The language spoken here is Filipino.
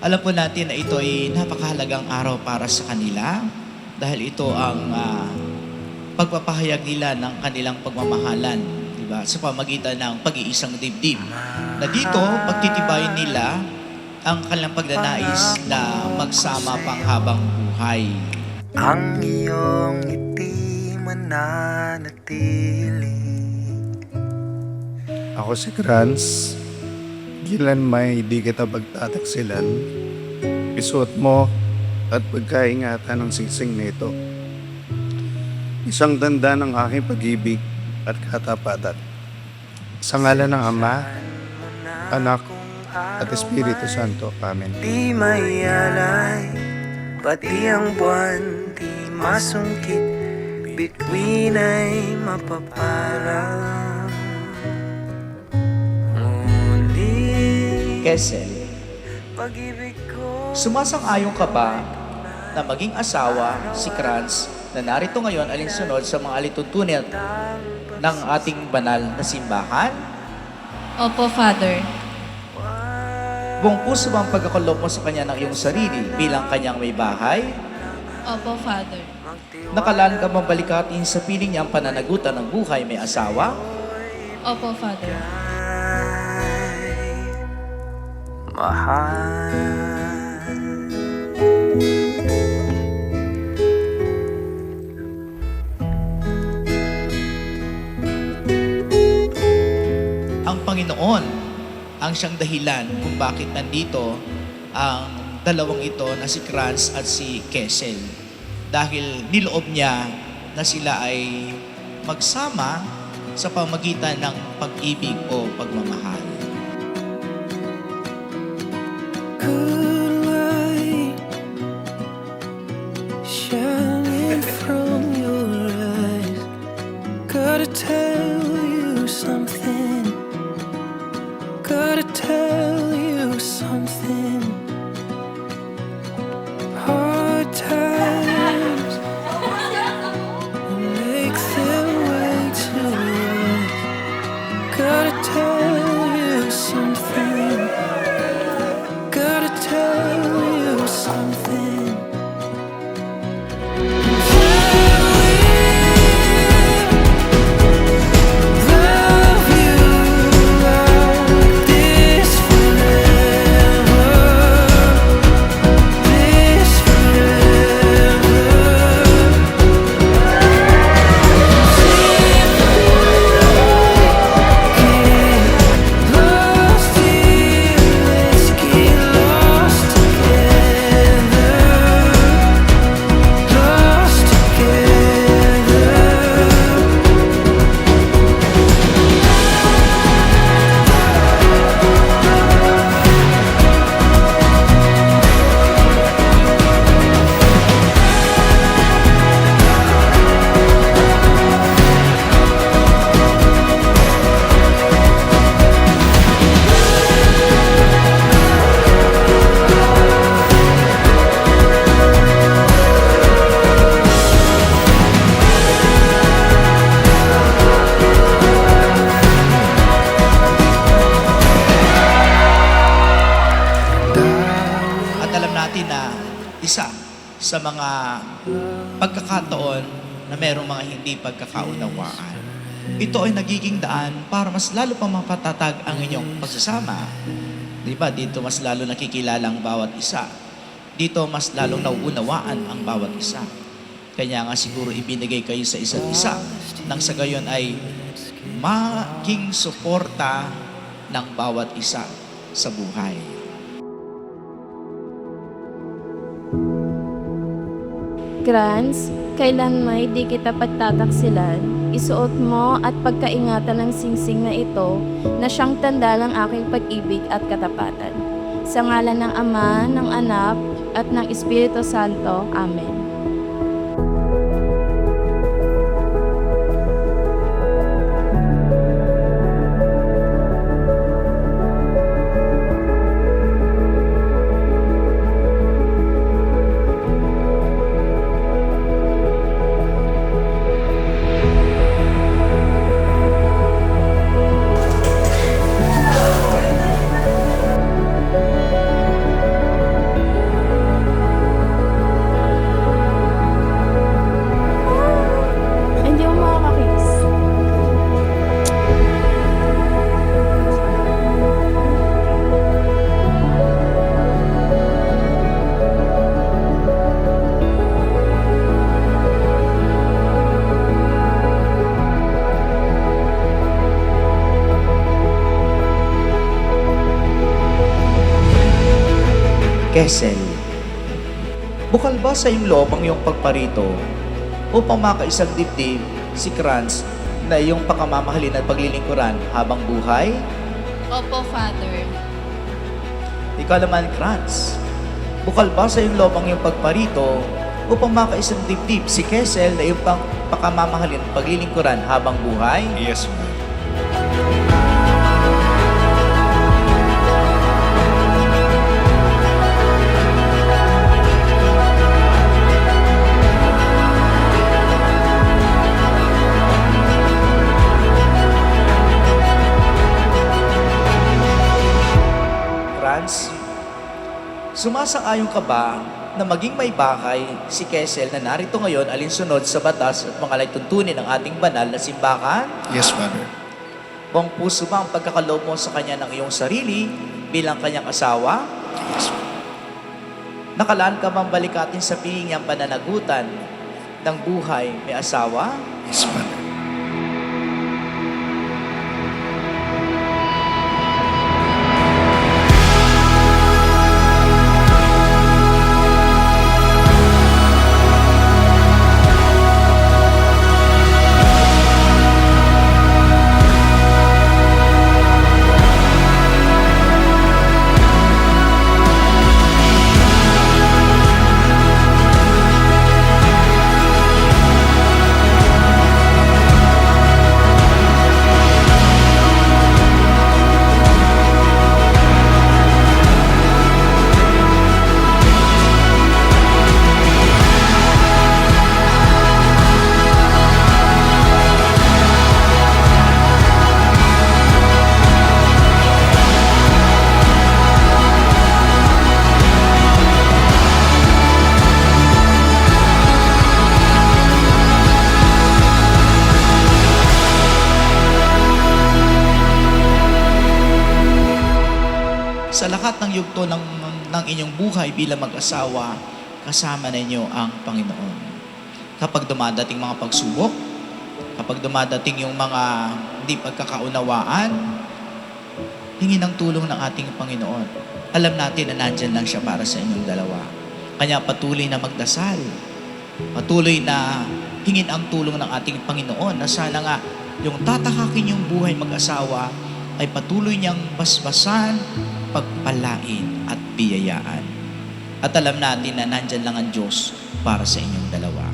Alam po natin na ito ay napakahalagang araw para sa kanila dahil ito ang pagpapahayag nila ng kanilang pagmamahalan, di ba? Sa pamagitan ng pag-iisang dibdib. Na dito, pagtitibayin nila ang kanilang pagnanais na magsama pang habang buhay. Ang iyong ngiti mananatili. Ako si Kranz. Gilan may di kita pagtataksilan. Isuot mo at pagkaingatan ng singsing nito. Isang tanda ng aking pag-ibig at katapatan. Sa ngalan ng Ama, Anak, at Espiritu Santo. Amen. Di may alay, pati ang buwan di masungkit, bituin ay mapaparang. Kessel, Pag-ibig ko sumasang-ayon ka ba na maging asawa si Kranz na narito ngayon alinsunod sa mga alituntunin ng ating banal na simbahan? Opo, Father. Buong puso bang pagkakaloob mo sa kanya ng iyong sarili bilang kanyang may bahay? Opo, Father. Nakalaan ka bang balikatin sa piling niya ang pananagutan ng buhay may asawa? Opo, Father. mahal. Ang Panginoon ang siyang dahilan kung bakit nandito ang dalawang ito na si Kranz at si Kessel. Dahil niloob niya na sila ay magsama sa pamagitan ng pag-ibig o pagmamahal. Good light shining from your eyes. Gotta tell you something. Gotta tell you something. Hard times make their way to us. Gotta tell you something. Gotta tell you something. Love you like this forever. This forever. Lost here, let's get lost together. Lost together. At alam natin na isa sa mga pagkakataon na merong mga hindi pagkakaunawaan, ito ay nagiging daan para mas lalo pa mapatatag ang inyong pagsasama. Di ba? Dito mas lalo nakikilala ang bawat isa. Dito mas lalong nauunawaan ang bawat isa. Kaya nga siguro ibinigay kayo sa isa't isa nang sa gayon ay maging suporta ng bawat isa sa buhay. Kranz, kailan may di kita pagtataksilan, isuot mo at pagkaingatan ng singsing na ito na siyang tanda ng aking pag-ibig at katapatan. Sa ngalan ng Ama, ng Anak, at ng Espiritu Santo. Amen. Kessel, bukal ba sa iyong loob ang iyong pagparito upang makaisang dibdib si Kranz na iyong pakamamahalin at paglilingkuran habang buhay? Opo, Father. Ikaw naman, Kranz, bukal ba sa iyong loob ang iyong pagparito upang makaisang dibdib si Kessel na iyong pakamamahalin at paglilingkuran habang buhay? Yes, Father. Kranz, sumasang-ayon ka ba na maging may bahay si Kessel na narito ngayon alinsunod sa batas at mga tuntunin ng ating banal na simbahan? Yes, Father. Buong puso ba ang pagkakaloob mo sa kanya ng iyong sarili bilang kanyang asawa? Yes, Father. Nakalaan ka bang balikatin sa pihingyang pananagutan ng buhay may asawa? Yes, Father. Sa lahat ng yugto ng inyong buhay bilang mag-asawa, kasama ninyo ang Panginoon. Kapag dumadating mga pagsubok, kapag dumadating yung mga hindi pagkakaunawaan, hingin ang tulong ng ating Panginoon. Alam natin na nandyan lang siya para sa inyong dalawa. Kanya patuloy na magdasal. Patuloy na hingin ang tulong ng ating Panginoon na sana nga yung tatakakin yung buhay mag-asawa ay patuloy niyang basbasan, pagpalain at biyayaan. At alam natin na nandyan lang ang Diyos para sa inyong dalawa.